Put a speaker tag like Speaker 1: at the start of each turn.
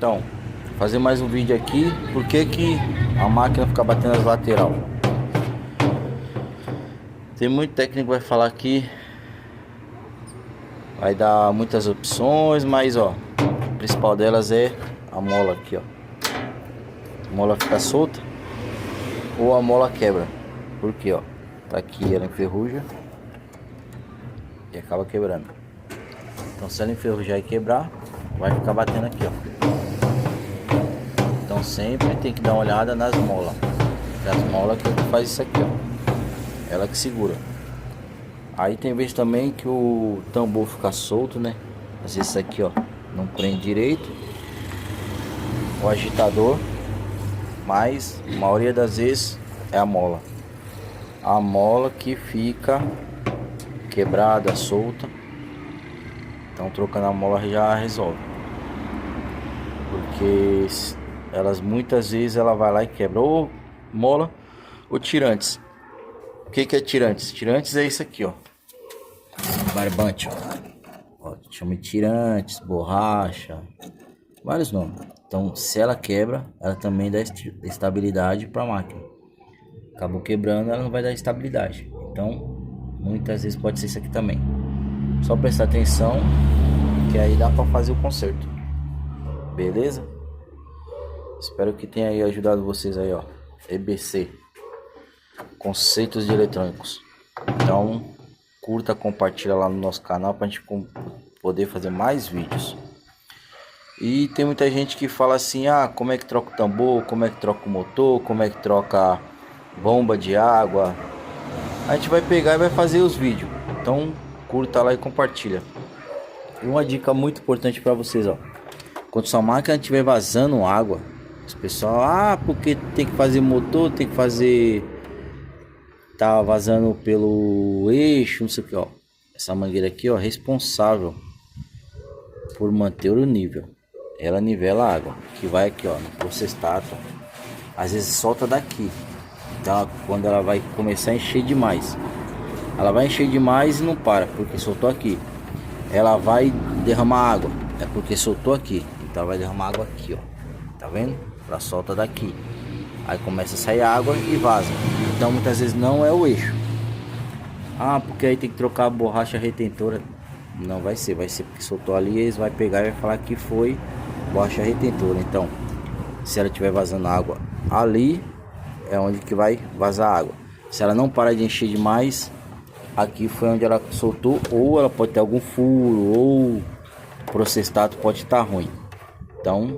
Speaker 1: Então, fazer mais um vídeo aqui. Por que a máquina fica batendo as lateral? Tem muito técnico que vai falar que vai dar muitas opções, mas ó, a principal delas é a mola aqui, ó. A mola fica solta ou a mola quebra. Por quê, ó? Tá aqui, ela enferruja e acaba quebrando. Então, se ela enferrujar e quebrar, vai ficar batendo aqui, ó. Então sempre tem que dar uma olhada nas molas. As molas que faz isso aqui, ó. Ela que segura. Aí tem vezes também que o tambor fica solto, né? Às vezes isso aqui, ó, não prende direito. O agitador. Mas a maioria das vezes é a mola. A mola que fica quebrada, solta. Então trocando a mola já resolve. Porque elas muitas vezes ela vai lá e quebra ou mola ou tirantes. O que é tirantes? Tirantes é isso aqui, ó. Barbante, ó. Chama de tirantes, borracha, vários nomes. Então, se ela quebra, ela também dá estabilidade para a máquina. Acabou quebrando, ela não vai dar estabilidade. Então, muitas vezes pode ser isso aqui também. Só prestar atenção, que aí dá para fazer o conserto. Beleza? Espero que tenha aí ajudado vocês aí, ó. EBC, conceitos de eletrônicos. Então, curta, compartilha lá no nosso canal pra gente poder fazer mais vídeos. E tem muita gente que fala assim: ah, como é que troca o tambor, como é que troca o motor, como é que troca bomba de água. A gente vai pegar e vai fazer os vídeos. Então, curta lá e compartilha. E uma dica muito importante para vocês, ó. Quando sua máquina estiver vazando água, os pessoal, porque tem que fazer motor, tem que fazer, tá vazando pelo eixo, não sei o que, ó. Essa mangueira aqui, ó, responsável por manter o nível. Ela nivela a água que vai aqui, ó, no processato. Às vezes solta daqui. Então, quando ela vai começar a encher demais, ela vai encher demais e não para, porque soltou aqui. Ela vai derramar água, é porque soltou aqui. Então vai derramar água aqui, ó. Tá vendo? Ela solta daqui. Aí começa a sair água e vaza. Então muitas vezes não é o eixo. Porque aí tem que trocar a borracha retentora. Não vai ser porque soltou ali, eles vai pegar e vai falar que foi borracha retentora. Então, se ela estiver vazando água ali, é onde que vai vazar água. Se ela não parar de encher demais, aqui foi onde ela soltou, ou ela pode ter algum furo, ou o processato pode estar ruim. Então